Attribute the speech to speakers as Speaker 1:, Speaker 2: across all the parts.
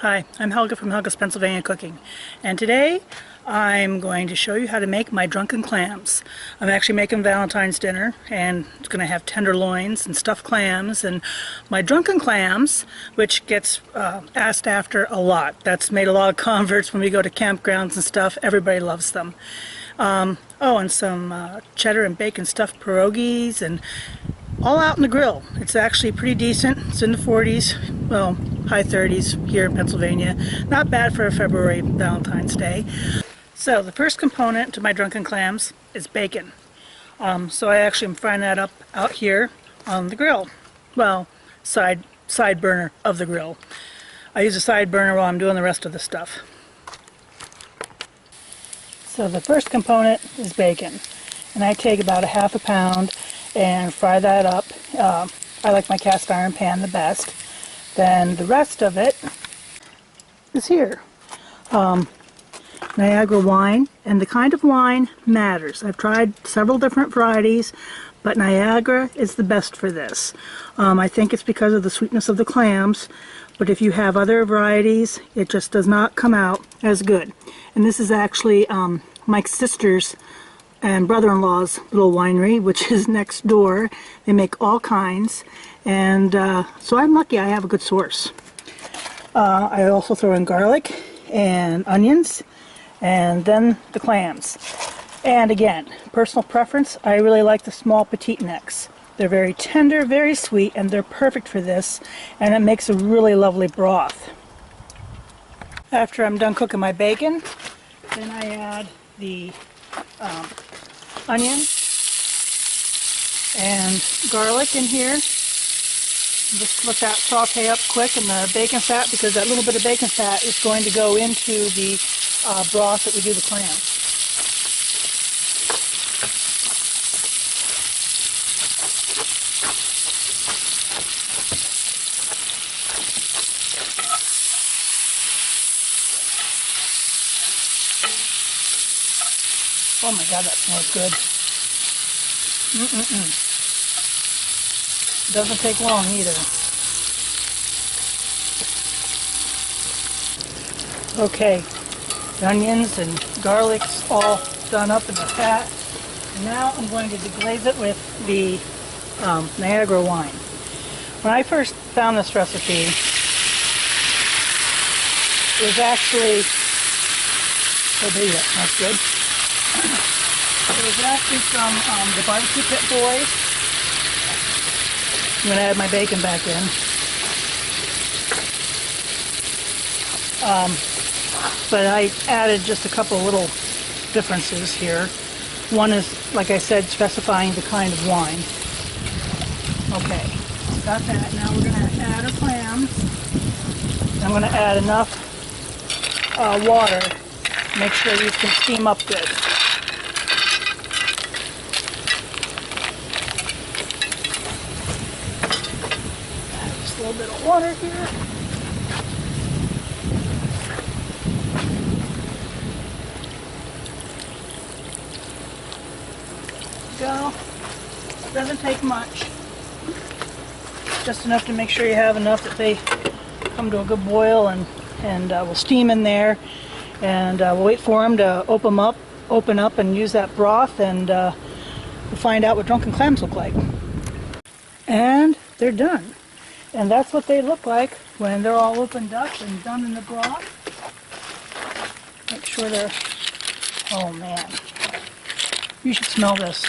Speaker 1: Hi, I'm Helga from HELGA'S Pennsylvania Cooking, and today I'm going to show you how to make my drunken clams. I'm actually making Valentine's dinner, and it's going to have tenderloins and stuffed clams, and my drunken clams, which gets asked after a lot. That's made a lot of converts when we go to campgrounds and stuff. Everybody loves them. Oh, and some cheddar and bacon stuffed pierogies, and all out on the grill. It's actually pretty decent. It's in the 40s, well, high 30s here in Pennsylvania. Not bad for a February Valentine's Day. So the first component to my drunken clams is bacon. So I actually am frying that up out here on the grill. Well, side burner of the grill. I use a side burner while I'm doing the rest of the stuff. So the first component is bacon, and I take about a half a pound and fry that up. I like my cast iron pan the best. Then the rest of it is here. Niagara wine, and the kind of wine matters. I've tried several different varieties, but Niagara is the best for this. I think it's because of the sweetness of the clams, but if you have other varieties, it just does not come out as good. And this is actually Mike's sister's and brother-in-law's little winery, which is next door. They make all kinds, and so I'm lucky I have a good source. I also throw in garlic and onions, and then the clams. And again, personal preference, I really like the small petite necks. They're very tender, very sweet, and they're perfect for this, and it makes a really lovely broth. After I'm done cooking my bacon, then I add the onion and garlic in here. Just let that saute up quick in the bacon fat, because that little bit of bacon fat is going to go into the broth that we do the clams. Oh my God, that smells good. Doesn't take long either. Okay, the onions and garlic's all done up in the fat. And now I'm going to deglaze it with the Niagara wine. When I first found this recipe, it was actually, oh baby, that smells good. It was actually from the Barbecue Pit Boys. I'm going to add my bacon back in. But I added just a couple little differences here. One is, like I said, specifying the kind of wine. Okay, got that. Now we're going to add our clams. I'm going to add enough water to make sure these can steam up good. Just a little bit of water here. Go. Doesn't take much. Just enough to make sure you have enough that they come to a good boil, and we'll steam in there, and we'll wait for them to open up and use that broth, and we'll find out what drunken clams look like. And they're done. And that's what they look like when they're all opened up and done in the broth. Make sure they're, oh man, you should smell this.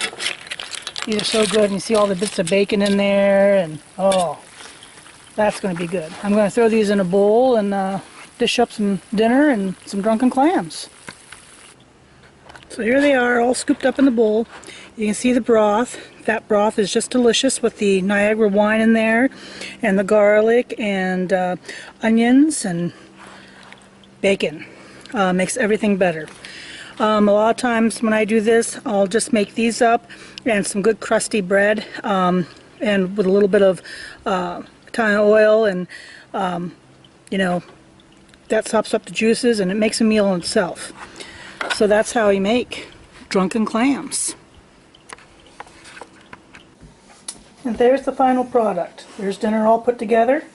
Speaker 1: These are so good, and you see all the bits of bacon in there, and oh, that's going to be good. I'm going to throw these in a bowl and dish up some dinner and some drunken clams. So here they are, all scooped up in the bowl. You can see the broth. That broth is just delicious with the Niagara wine in there, and the garlic and onions and bacon. Makes everything better. A lot of times when I do this, I'll just make these up and some good crusty bread, and with a little bit of Italian oil, and you know, that sops up the juices and it makes a meal in itself. So that's how you make drunken clams. And there's the final product. There's dinner all put together,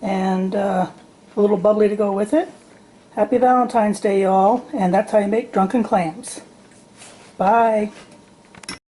Speaker 1: and a little bubbly to go with it. Happy Valentine's Day, y'all, and that's how you make drunken clams. Bye.